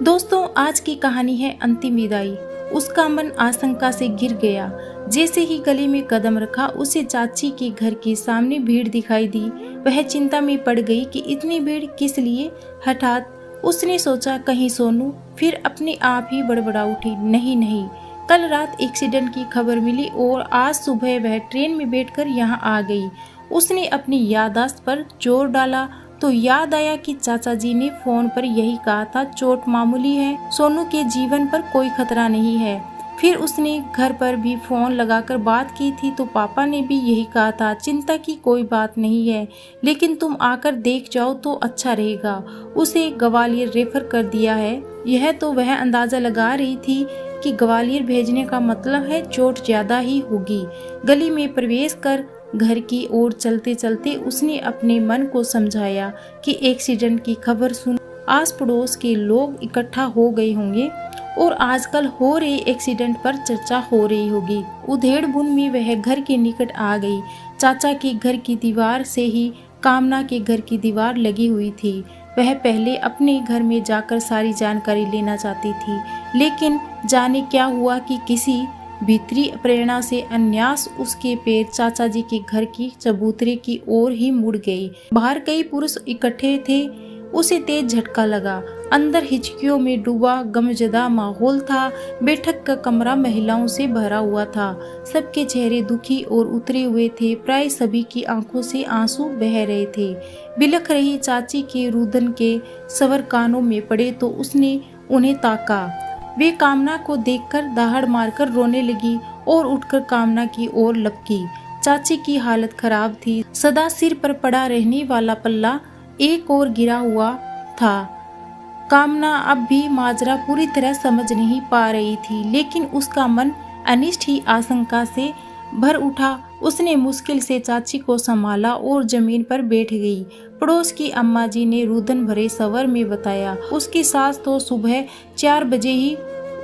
दोस्तों, आज की कहानी है अंतिम विदाई। उसका मन आशंका से घिर गया। जैसे ही गली में कदम रखा, उसे चाची के घर के सामने भीड़ दिखाई दी। वह चिंता में पड़ गई कि इतनी भीड़ किस लिए। हठात उसने सोचा, कहीं सोनू। फिर अपने आप ही बड़बड़ा उठी, नहीं नहीं, कल रात एक्सीडेंट की खबर मिली और आज सुबह वह ट्रेन में बैठकर यहाँ आ गई। उसने अपनी याददाश्त पर जोर डाला तो याद आया कि चाचा जी ने फोन पर यही कहा था, चोट मामूली है, सोनू के जीवन पर कोई खतरा नहीं है। फिर उसने घर पर भी फोन लगाकर बात की थी तो पापा ने भी यही कहा था, चिंता की कोई बात नहीं है, लेकिन तुम आकर देख जाओ तो अच्छा रहेगा। उसे ग्वालियर रेफर कर दिया है। यह तो वह अंदाजा लगा रही थी कि ग्वालियर भेजने का मतलब है चोट ज्यादा ही होगी। गली में प्रवेश कर घर की ओर चलते चलते उसने अपने मन को समझाया कि एक्सीडेंट की खबर सुन आस पड़ोस के लोग इकट्ठा हो गए होंगे और आजकल हो रहे एक्सीडेंट पर चर्चा हो रही होगी। उधेड़-बुन में वह घर के निकट आ गई। चाचा के घर की दीवार से ही कामना के घर की दीवार लगी हुई थी। वह पहले अपने घर में जाकर सारी जानकारी लेना चाहती थी, लेकिन जाने क्या हुआ कि किसी भीतरी प्रेरणा से अन्यास उसके पैर चाचा जी के घर की चबूतरे की ओर ही मुड़ गई। बाहर कई पुरुष इकट्ठे थे। उसे तेज झटका लगा। अंदर हिचकियों में डूबा गमजदा माहौल था। बैठक का कमरा महिलाओं से भरा हुआ था। सबके चेहरे दुखी और उतरे हुए थे। प्राय सभी की आंखों से आंसू बह रहे थे। बिलख रही चाची के रुदन के स्वर कानों में पड़े तो उसने उन्हें ताका। वे कामना को देखकर दहाड़ मारकर रोने लगी और उठकर कामना की ओर लपकी। चाची की हालत खराब थी। सदा सिर पर पड़ा रहने वाला पल्ला एक और गिरा हुआ था। कामना अब भी माजरा पूरी तरह समझ नहीं पा रही थी, लेकिन उसका मन अनिष्ट ही आशंका से भर उठा। उसने मुश्किल से चाची को संभाला और जमीन पर बैठ गई। पड़ोस की अम्मा जी ने रुदन भरे स्वर में बताया, उसकी सास तो सुबह 4 बजे ही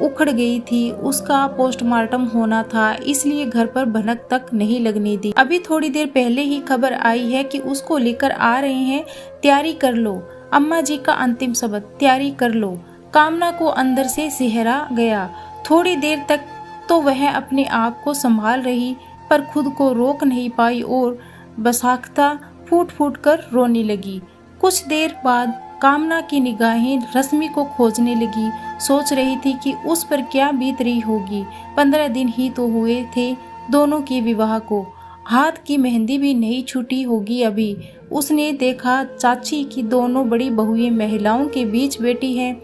उखड़ गई थी। उसका पोस्टमार्टम होना था, इसलिए घर पर भनक तक नहीं लगने दी। अभी थोड़ी देर पहले ही खबर आई है कि उसको लेकर आ रहे हैं, तैयारी कर लो। अम्मा जी का अंतिम शब्द, तैयारी कर लो। कामना को अंदर से सिहरा गया। थोड़ी देर तक तो वह अपने आप को संभाल रही, पर खुद को रोक नहीं पाई और बसाख्ता फूट फूट कर रोने लगी। कुछ देर बाद कामना की निगाहें रश्मि को खोजने लगी। सोच रही थी कि उस पर क्या बीत रही होगी। 15 दिन ही तो हुए थे दोनों के विवाह को। हाथ की मेहंदी भी नहीं छूटी होगी अभी। उसने देखा चाची की दोनों बड़ी बहुएं महिलाओं के बीच बैठी हैं।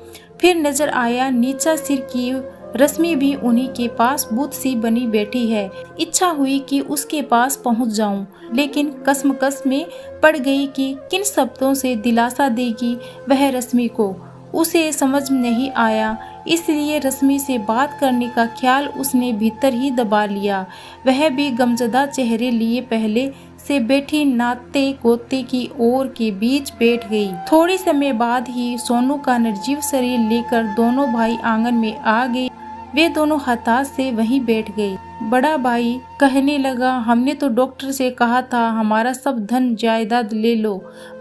फिर नजर आया नीचा सिर की रश्मि भी उन्हीं के पास बुत सी बनी बैठी है। इच्छा हुई कि उसके पास पहुंच जाऊं, लेकिन कसमकस में पड़ गई कि किन शब्दों से दिलासा देगी वह रश्मि को। उसे समझ नहीं आया, इसलिए रश्मि से बात करने का ख्याल उसने भीतर ही दबा लिया। वह भी गमजदा चेहरे लिए पहले से बैठी नाते गोते की ओर के बीच बैठ गई। थोड़ी समय बाद ही सोनू का निर्जीव शरीर लेकर दोनों भाई आंगन में आ गए। वे दोनों हताश से वहीं बैठ गए। बड़ा भाई कहने लगा, हमने तो डॉक्टर से कहा था हमारा सब धन जायदाद ले लो,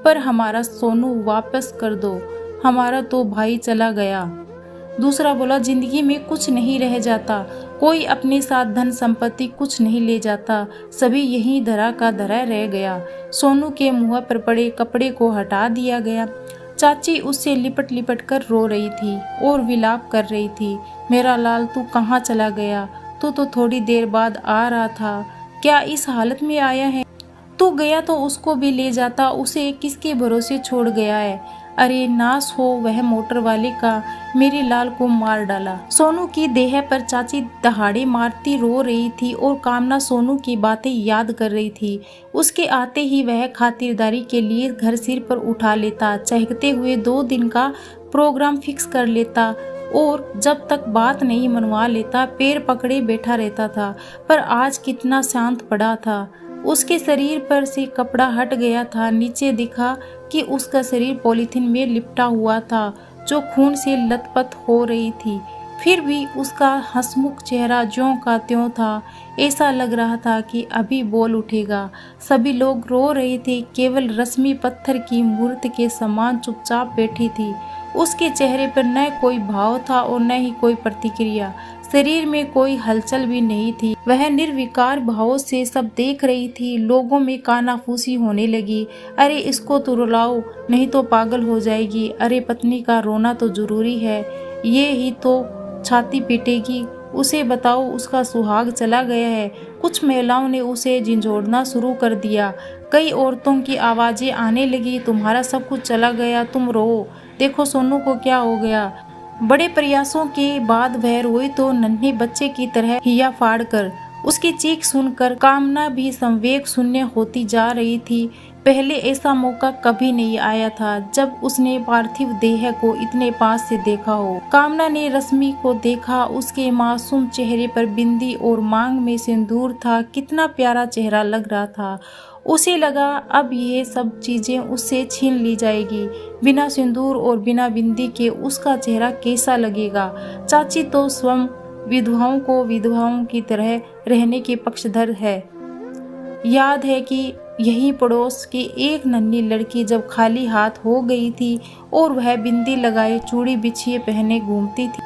पर हमारा सोनू वापस कर दो, हमारा तो भाई चला गया। दूसरा बोला, जिंदगी में कुछ नहीं रह जाता, कोई अपने साथ धन संपत्ति कुछ नहीं ले जाता, सभी यहीं धरा का धरा रह गया। सोनू के मुंह पर पड़े कपड़े को हटा दिया गया। चाची उससे लिपट लिपट कर रो रही थी और विलाप कर रही थी, मेरा लाल तू कहाँ चला गया? तू तो थोड़ी देर बाद आ रहा था, क्या इस हालत में आया है? तू गया तो उसको भी ले जाता, उसे किसके भरोसे छोड़ गया है? अरे नाश हो वह मोटर वाले का, मेरे लाल को मार डाला। सोनू की देह पर चाची दहाड़े मारती रो रही थी और कामना सोनू की बातें याद कर रही थी। उसके आते ही वह खातिरदारी के लिए घर सिर पर उठा लेता, चहकते हुए 2 दिन का प्रोग्राम फिक्स कर लेता और जब तक बात नहीं मनवा लेता पैर पकड़े बैठा रहता था। पर आज कितना शांत पड़ा था। उसके शरीर पर से कपड़ा हट गया था। नीचे दिखा कि उसका शरीर पॉलीथीन में लिपटा हुआ था जो खून से लथपथ हो रही थी। फिर भी उसका हंसमुख चेहरा ज्यों का त्यों था। ऐसा लग रहा था कि अभी बोल उठेगा। सभी लोग रो रहे थे, केवल रश्मि पत्थर की मूर्ति के समान चुपचाप बैठी थी। उसके चेहरे पर न कोई भाव था और न ही कोई प्रतिक्रिया। शरीर में कोई हलचल भी नहीं थी। वह निर्विकार भाव से सब देख रही थी। लोगों में कानाफूसी होने लगी। अरे इसको तो रुलाओ, नहीं तो पागल हो जाएगी। अरे पत्नी का रोना तो जरूरी है, ये ही तो छाती पीटेगी। उसे बताओ उसका सुहाग चला गया है। कुछ महिलाओं ने उसे झिंझोड़ना शुरू कर दिया। कई औरतों की आवाजें आने लगी, तुम्हारा सब कुछ चला गया, तुम रो, देखो सोनू को क्या हो गया। बड़े प्रयासों के बाद वह रोई तो नन्हे बच्चे की तरह हिया फाड़ कर। उसकी चीख सुनकर कामना भी संवेग शून्य होती जा रही थी। पहले ऐसा मौका कभी नहीं आया था जब उसने पार्थिव देह को इतने पास से देखा हो। कामना ने रश्मि को देखा। उसके मासूम चेहरे पर बिंदी और मांग में सिंदूर था। कितना प्यारा चेहरा लग रहा था। उसे लगा अब ये सब चीजें उससे छीन ली जाएगी। बिना सिंदूर और बिना बिंदी के उसका चेहरा कैसा लगेगा। चाची तो स्वयं विधवाओं को विधवाओं की तरह रहने के पक्षधर है। याद है कि यही पड़ोस की एक नन्ही लड़की जब खाली हाथ हो गई थी और वह बिंदी लगाए चूड़ी बिछिए पहने घूमती थी,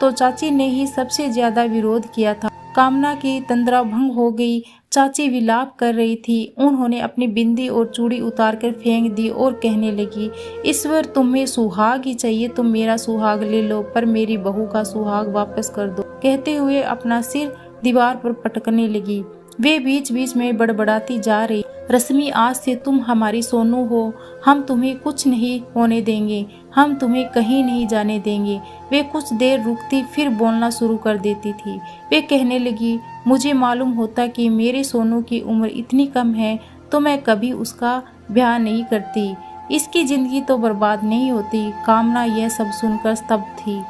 तो चाची ने ही सबसे ज्यादा विरोध किया था। कामना की तंद्रा भंग हो गई। चाची विलाप कर रही थी। उन्होंने अपनी बिंदी और चूड़ी उतारकर फेंक दी और कहने लगी, ईश्वर तुम्हें सुहाग ही चाहिए, तुम मेरा सुहाग ले लो, पर मेरी बहू का सुहाग वापस कर दो। कहते हुए अपना सिर दीवार पर पटकने लगी। वे बीच बीच में बड़बड़ाती जा रही, रश्मि आज से तुम हमारी सोनू हो, हम तुम्हें कुछ नहीं होने देंगे, हम तुम्हें कहीं नहीं जाने देंगे। वे कुछ देर रुकती फिर बोलना शुरू कर देती थी। वे कहने लगी, मुझे मालूम होता कि मेरे सोनू की उम्र इतनी कम है तो मैं कभी उसका ब्याह नहीं करती, इसकी जिंदगी तो बर्बाद नहीं होती। कामना यह सब सुनकर स्तब्ध थी।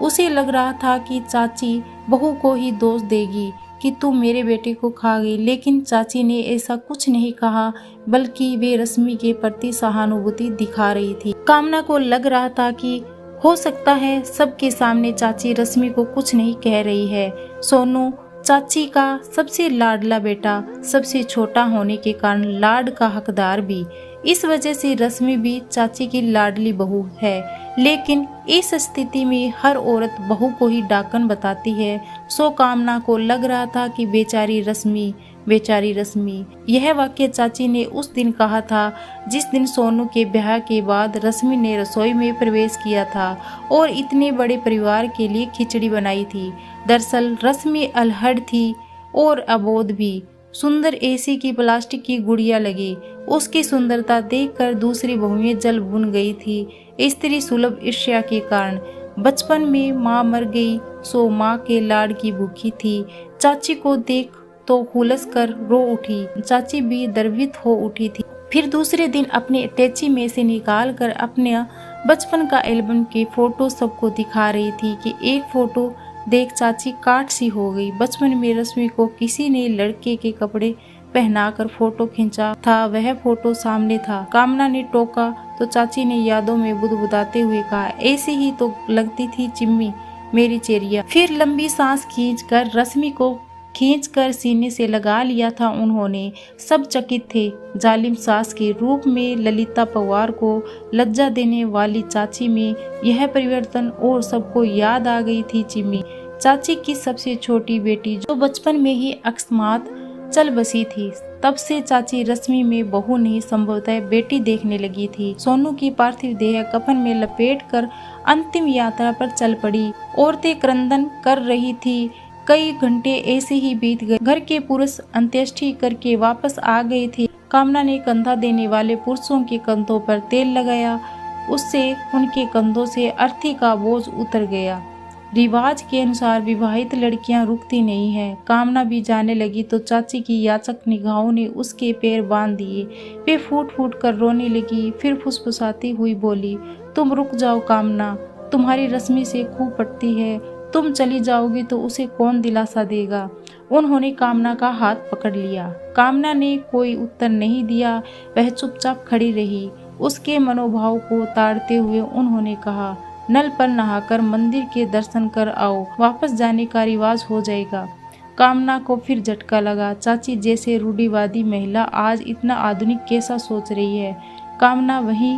उसे लग रहा था कि चाची बहू को ही दोष देगी कि तू मेरे बेटे को खा गई, लेकिन चाची ने ऐसा कुछ नहीं कहा, बल्कि वे रश्मि के प्रति सहानुभूति दिखा रही थी। कामना को लग रहा था कि हो सकता है सबके सामने चाची रश्मि को कुछ नहीं कह रही है। सोनू चाची का सबसे लाडला बेटा, सबसे छोटा होने के कारण लाड का हकदार भी। इस वजह से रश्मि भी चाची की लाडली बहू है। लेकिन इस स्थिति में हर औरत बहू को ही डाकन बताती है। सो कामना को लग रहा था कि बेचारी रश्मि, बेचारी रश्मि। यह वाक्य चाची ने उस दिन कहा था जिस दिन सोनू के ब्याह के बाद रश्मि ने रसोई में प्रवेश किया था और इतने बड़े परिवार के लिए खिचड़ी बनाई थी। दरअसल रश्मि अलहड़ थी और अबोध भी। सुंदर एसी की प्लास्टिक की गुड़िया लगी। उसकी सुंदरता देखकर दूसरी बहुएं जल भुन गई थी। स्त्री सुलभ ईर्ष्या के कारण बचपन में माँ मर गई, सो माँ के लाड की भूखी थी। चाची को देख तो हुलस कर रो उठी। चाची भी द्रवित हो उठी थी। फिर दूसरे दिन अपने अटैची में से निकाल कर अपने बचपन का एल्बम के फोटो सबको दिखा रही थी कि एक फोटो देख चाची काट सी हो गई। बचपन में रश्मि को किसी ने लड़के के कपड़े पहनाकर फोटो खींचा था, वह फोटो सामने था। कामना ने टोका तो चाची ने यादों में बुदबुदाते हुए कहा, ऐसी ही तो लगती थी चिम्मी मेरी चेरिया। फिर लंबी सांस खींचकर रश्मि को खींचकर सीने से लगा लिया था उन्होंने। सब चकित थे। जालिम सास के रूप में ललिता पवार को लज्जा देने वाली चाची में यह परिवर्तन और सबको याद आ गई थी चिम्मी, चाची की सबसे छोटी बेटी जो बचपन में ही अकस्मात चल बसी थी। तब से चाची रश्मि में बहू नहीं संभवतः बेटी देखने लगी थी। सोनू की पार्थिव देह कफन में लपेटकर अंतिम यात्रा पर चल पड़ी। औरतें क्रंदन कर रही थी। कई घंटे ऐसे ही बीत गए। घर के पुरुष अंत्येष्टि करके वापस आ गए थे। कामना ने कंधा देने वाले पुरुषों के कंधों पर तेल लगाया, उससे उनके कंधों से अर्थी का बोझ उतर गया। रिवाज के अनुसार विवाहित लड़कियां रुकती नहीं हैं। कामना भी जाने लगी तो चाची की याचक निगाहों ने उसके पैर बांध दिए। वे फूट फूट कर रोने लगी। फिर फुसफुसाती हुई बोली, तुम रुक जाओ कामना, तुम्हारी रश्मि से खूब पटती है, तुम चली जाओगी तो उसे कौन दिलासा देगा। उन्होंने कामना का हाथ पकड़ लिया। कामना ने कोई उत्तर नहीं दिया, वह चुपचाप खड़ी रही। उसके मनोभाव को ताड़ते हुए उन्होंने कहा, नल पर नहाकर मंदिर के दर्शन कर आओ, वापस जाने का रिवाज हो जाएगा। कामना को फिर झटका लगा। चाची जैसे रूढ़िवादी महिला आज इतना आधुनिक कैसा सोच रही है। कामना वहीं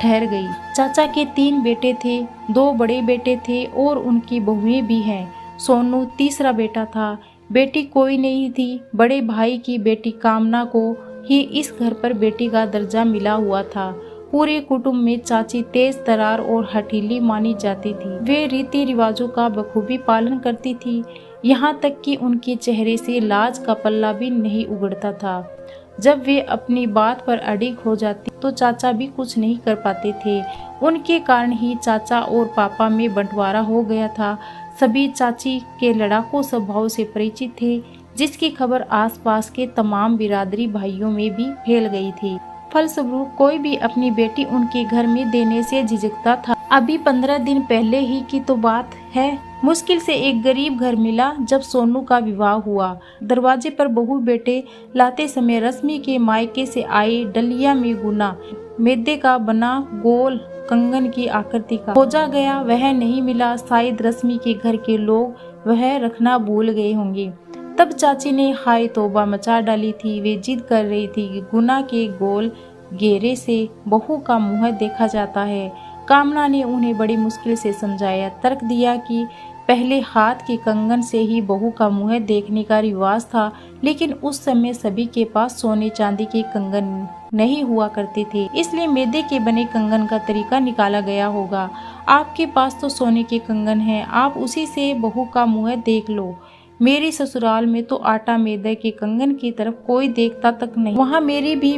ठहर गई। चाचा के 3 बेटे थे, 2 बड़े बेटे थे और उनकी बहुएं भी हैं। सोनू तीसरा बेटा था। बेटी कोई नहीं थी। बड़े भाई की बेटी कामना को ही इस घर पर बेटी का दर्जा मिला हुआ था। पूरे कुटुंब में चाची तेज तरार और हठीली मानी जाती थी। वे रीति रिवाजों का बखूबी पालन करती थी, यहाँ तक कि उनके चेहरे से लाज का पल्ला भी नहीं उगड़ता था। जब वे अपनी बात पर अडिग हो जाती तो चाचा भी कुछ नहीं कर पाते थे। उनके कारण ही चाचा और पापा में बंटवारा हो गया था। सभी चाची के लड़ाकू स्वभाव से परिचित थे, जिसकी खबर आसपास के तमाम बिरादरी भाइयों में भी फैल गई थी। फलस्वरूप कोई भी अपनी बेटी उनके घर में देने से झिझकता था। अभी 15 दिन पहले ही की तो बात है। मुश्किल से एक गरीब घर मिला जब सोनू का विवाह हुआ। दरवाजे पर बहू बेटे लाते समय रश्मि के मायके से आए डलिया में गुना मैदे का बना गोल कंगन की आकृति का खोजा गया, वह नहीं मिला। शायद रश्मि के घर के लोग वह रखना भूल गए होंगे। तब चाची ने हाय तौबा मचा डाली थी। वे जिद कर रही थी कि गुना के गोल घेरे से बहू का मुंह देखा जाता है। कामना ने उन्हें बड़ी मुश्किल से समझाया, तर्क दिया कि पहले हाथ के कंगन से ही बहू का मुंह देखने का रिवाज था, लेकिन उस समय सभी के पास सोने चांदी के कंगन नहीं हुआ करते थे, इसलिए मैदे के बने कंगन का तरीका निकाला गया होगा। आपके पास तो सोने के कंगन हैं, आप उसी से बहू का मुंह देख लो। मेरी ससुराल में तो आटा मैदे के कंगन की तरफ कोई देखता तक नहीं। वहाँ मेरी भी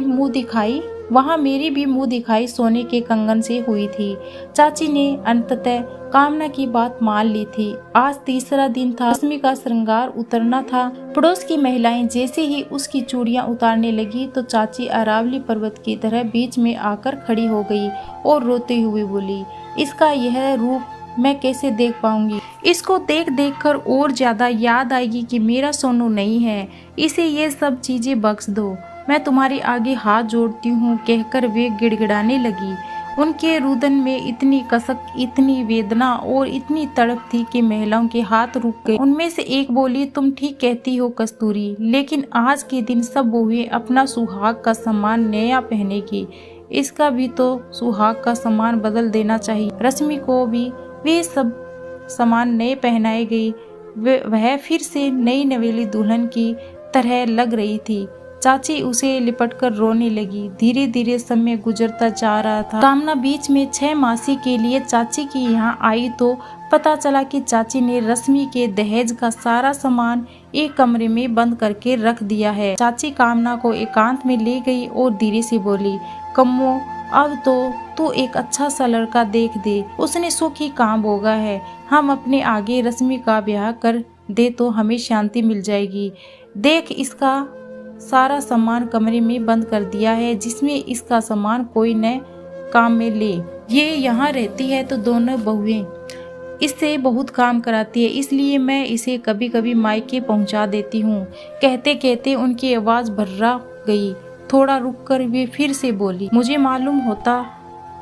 मुंह दिखाई सोने के कंगन से हुई थी। चाची ने अंततः कामना की बात मान ली थी। आज तीसरा दिन था। रश्मि का श्रृंगार उतरना था। पड़ोस की महिलाएं जैसे ही उसकी चूड़ियां उतारने लगी तो चाची अरावली पर्वत की तरह बीच में आकर खड़ी हो गई और रोते हुए बोली, इसका यह रूप मैं कैसे देख पाऊंगी। इसको देख देख कर और ज्यादा याद आएगी कि मेरा सोनू नहीं है। इसे ये सब चीजें बख्श दो, मैं तुम्हारे आगे हाथ जोड़ती हूँ, कहकर वे गिड़गिड़ाने लगी। उनके रुदन में इतनी कसक, इतनी वेदना और इतनी तड़प थी कि महिलाओं के हाथ रुक गए। उनमें से एक बोली, तुम ठीक कहती हो कस्तूरी, लेकिन आज के दिन सब बहुएं अपना सुहाग का सामान नया पहनेगी। इसका भी तो सुहाग का सामान बदल देना चाहिए। रश्मि को भी वे सब सामान नए पहनाए गए। वह फिर से नई नवेली दुल्हन की तरह लग रही थी। चाची उसे लिपटकर रोने लगी। धीरे धीरे समय गुजरता जा रहा था। कामना बीच में 6 मासी के लिए चाची के यहाँ आई तो पता चला कि चाची ने रश्मि के दहेज का सारा सामान एक कमरे में बंद करके रख दिया है। चाची कामना को एकांत में ले गई और धीरे से बोली, कम्मो अब तो तू एक अच्छा सा लड़का देख दे, उसने सुख ही काम भोगा है। हम अपने आगे रश्मि का ब्याह कर दे तो हमें शांति मिल जाएगी। देख, इसका सारा सामान कमरे में बंद कर दिया है, जिसमें इसका सामान कोई न काम में ले। ये यहाँ रहती है तो दोनों बहुएं इससे बहुत काम कराती है, इसलिए मैं इसे कभी कभी मायके पहुँचा देती हूँ। कहते कहते उनकी आवाज़ भर्रा गई। थोड़ा रुककर वे फिर से बोली, मुझे मालूम होता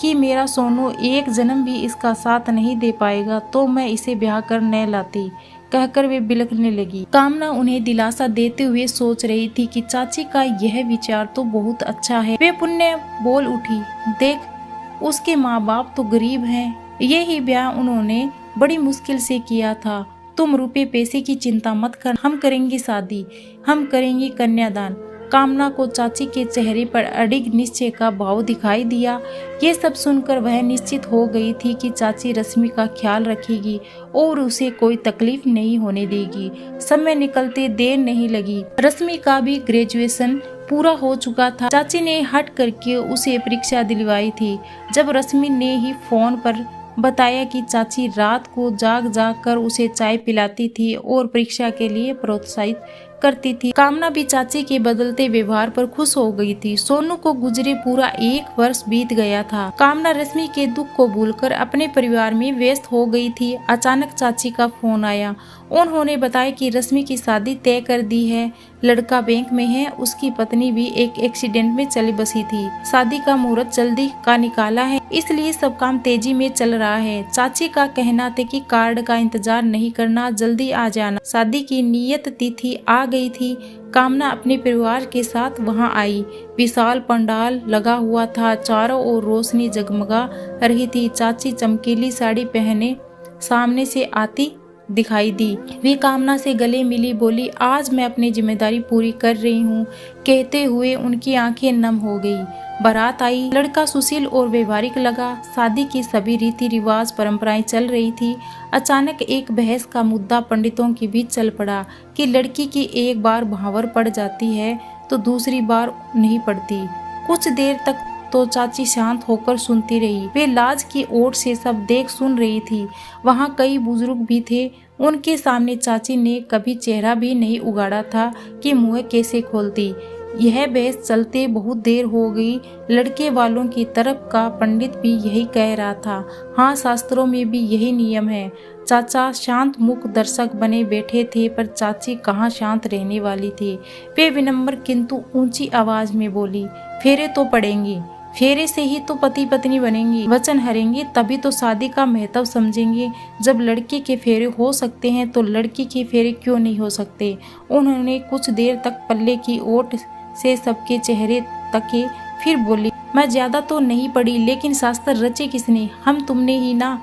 कि मेरा सोनू एक जन्म भी इसका साथ नहीं दे पाएगा तो मैं इसे ब्याह कर न लाती, कहकर वे बिलखने लगी। कामना उन्हें दिलासा देते हुए सोच रही थी कि चाची का यह विचार तो बहुत अच्छा है। वे पुण्य बोल उठी, देख उसके माँ बाप तो गरीब हैं, यही ब्याह उन्होंने बड़ी मुश्किल से किया था। तुम रुपए पैसे की चिंता मत कर, हम करेंगे शादी, हम करेंगे कन्यादान। कामना को चाची के चेहरे पर अडिग निश्चय का भाव दिखाई दिया। ये सब सुनकर वह निश्चित हो गई थी कि चाची रश्मि का ख्याल रखेगी और उसे कोई तकलीफ नहीं होने देगी। समय निकलते देर नहीं लगी। रश्मि का भी ग्रेजुएशन पूरा हो चुका था। चाची ने हट करके उसे परीक्षा दिलवाई थी। जब रश्मि ने ही फोन पर बताया कि चाची रात को जाग जाग कर उसे चाय पिलाती थी और परीक्षा के लिए प्रोत्साहित करती थी। कामना भी चाची के बदलते व्यवहार पर खुश हो गई थी। सोनू को गुजरे पूरा 1 वर्ष बीत गया था। कामना रश्मि के दुख को भूलकर अपने परिवार में व्यस्त हो गई थी। अचानक चाची का फोन आया। उन्होंने बताया कि रश्मि की शादी तय कर दी है। लड़का बैंक में है, उसकी पत्नी भी एक एक्सीडेंट में चली बसी थी। शादी का मुहूर्त जल्दी का निकाला है। इसलिए सब काम तेजी में चल रहा है। चाची का कहना था कि कार्ड का इंतजार नहीं करना, जल्दी आ जाना। शादी की नियत तिथि आ गई थी। कामना अपने परिवार के साथ वहां आई। विशाल पंडाल लगा हुआ था, चारों ओर रोशनी जगमगा रही थी। चाची चमकीली साड़ी पहने सामने से आती दिखाई दी। वे कामना से गले मिली, बोली, आज मैं अपनी जिम्मेदारी पूरी कर रही हूँ। कहते हुए उनकी आंखें नम हो गई। बारात आई। लड़का सुशील और व्यवहारिक लगा। शादी की सभी रीति रिवाज परंपराएं चल रही थी। अचानक एक बहस का मुद्दा पंडितों के बीच चल पड़ा कि लड़की की एक बार भांवर पड़ जाती है तो दूसरी बार नहीं पड़ती। कुछ देर तक तो चाची शांत होकर सुनती रही। वे लाज की ओट से सब देख सुन रही थी। वहाँ कई बुजुर्ग भी थे। उनके सामने चाची ने कभी चेहरा भी नहीं उगाड़ा था कि मुंह कैसे खोलती। यह बहस चलते बहुत देर हो गई। लड़के वालों की तरफ का पंडित भी यही कह रहा था। हाँ, शास्त्रों में भी यही नियम है। चाचा शांत मुख दर्शक बने बैठे थे, पर चाची कहाँ शांत रहने वाली थी। वे विनम्र किंतु ऊंची आवाज में बोली, फेरे तो पड़ेंगे। फेरे से ही तो पति पत्नी बनेंगे। वचन हरेंगे तभी तो शादी का महत्व समझेंगे। जब लड़के के फेरे हो सकते हैं तो लड़की के फेरे क्यों नहीं हो सकते। उन्होंने कुछ देर तक पल्ले की ओट से सबके चेहरे तके, फिर बोली, मैं ज्यादा तो नहीं पढ़ी, लेकिन शास्त्र रचे किसने? हम तुमने ही ना।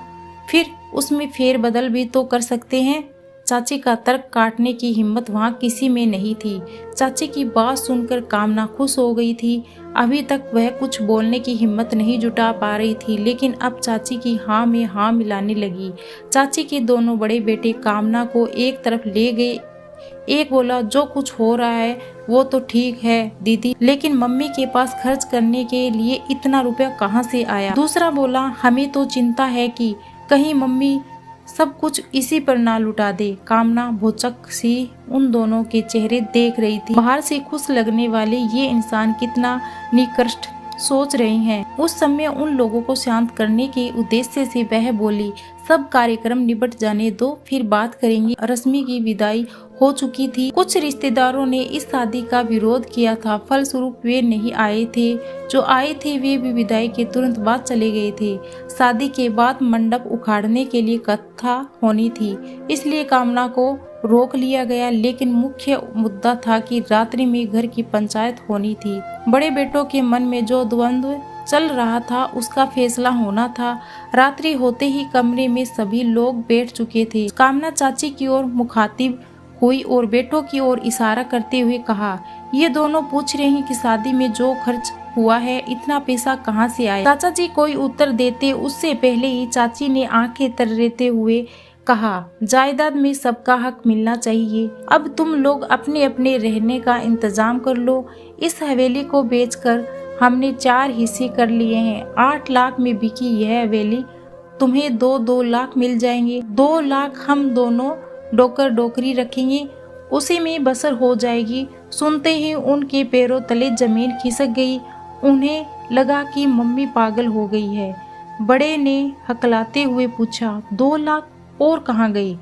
फिर उसमें फेर बदल भी तो कर सकते हैं। चाची का तर्क काटने की हिम्मत वहाँ किसी में नहीं थी। चाची की बात सुनकर कामना खुश हो गई थी। अभी तक वह कुछ बोलने की हिम्मत नहीं जुटा पा रही थी, लेकिन अब चाची की हाँ में हाँ मिलाने लगी। चाची के दोनों बड़े बेटे कामना को एक तरफ ले गए। एक बोला, जो कुछ हो रहा है वो तो ठीक है दीदी, लेकिन मम्मी के पास खर्च करने के लिए इतना रुपया कहाँ से आया? दूसरा बोला, हमें तो चिंता है कि कहीं मम्मी सब कुछ इसी पर ना लुटा दे। कामना भौचक सी उन दोनों के चेहरे देख रही थी। बाहर से खुश लगने वाले ये इंसान कितना निकृष्ट सोच रहे हैं। उस समय उन लोगों को शांत करने के उद्देश्य से वह बोली, सब कार्यक्रम निपट जाने दो, फिर बात करेंगे। रश्मि की विदाई हो चुकी थी। कुछ रिश्तेदारों ने इस शादी का विरोध किया था, फलस्वरूप वे नहीं आए थे। जो आए थे वे भी विदाई के तुरंत बाद चले गए थे। शादी के बाद मंडप उखाड़ने के लिए कथा होनी थी, इसलिए कामना को रोक लिया गया। लेकिन मुख्य मुद्दा था कि रात्रि में घर की पंचायत होनी थी। बड़े बेटों के मन में जो द्वंद्व चल रहा था उसका फैसला होना था। रात्रि होते ही कमरे में सभी लोग बैठ चुके थे। कामना चाची की ओर मुखातिब हुई और बेटों की ओर इशारा करते हुए कहा, ये दोनों पूछ रहे हैं कि शादी में जो खर्च हुआ है इतना पैसा कहाँ से आया? चाचा जी कोई उत्तर देते उससे पहले ही चाची ने आंखें तर्रेते हुए कहा, जायदाद में सबका हक मिलना चाहिए। अब तुम लोग अपने अपने रहने का इंतजाम कर लो। इस हवेली को बेचकर हमने 4 हिस्से कर लिए हैं। 8 लाख में बिकी यह हवेली, तुम्हें 2-2 लाख मिल जाएंगे। 2 लाख हम दोनों डोकर डोकरी रखेंगे, उसी में बसर हो जाएगी। सुनते ही उनके पैरों तले जमीन खिसक गई। उन्हें लगा कि मम्मी पागल हो गई है। बड़े ने हकलाते हुए पूछा, 2 लाख और कहाँ गई?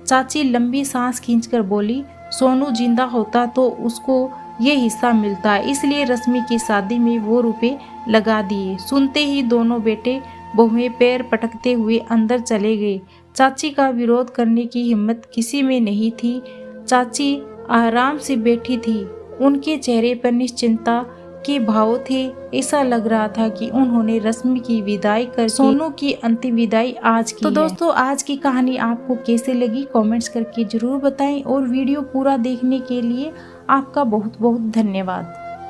चाची लंबी सांस खींचकर बोली, सोनू जिंदा होता तो उसको ये हिस्सा मिलता, इसलिए रश्मि की शादी में वो रुपए लगा दिए। सुनते ही दोनों बेटे बहुएं पैर पटकते हुए अंदर चले गए। चाची का विरोध करने की हिम्मत किसी में नहीं थी। चाची आराम से बैठी थी। उनके चेहरे पर निश्चिंता के भाव थे। ऐसा लग रहा था कि उन्होंने रश्मि की विदाई कर सोनू की अंतिम विदाई आज की। तो दोस्तों, आज की कहानी आपको कैसे लगी कमेंट्स करके जरूर बताएं और वीडियो पूरा देखने के लिए आपका बहुत बहुत धन्यवाद।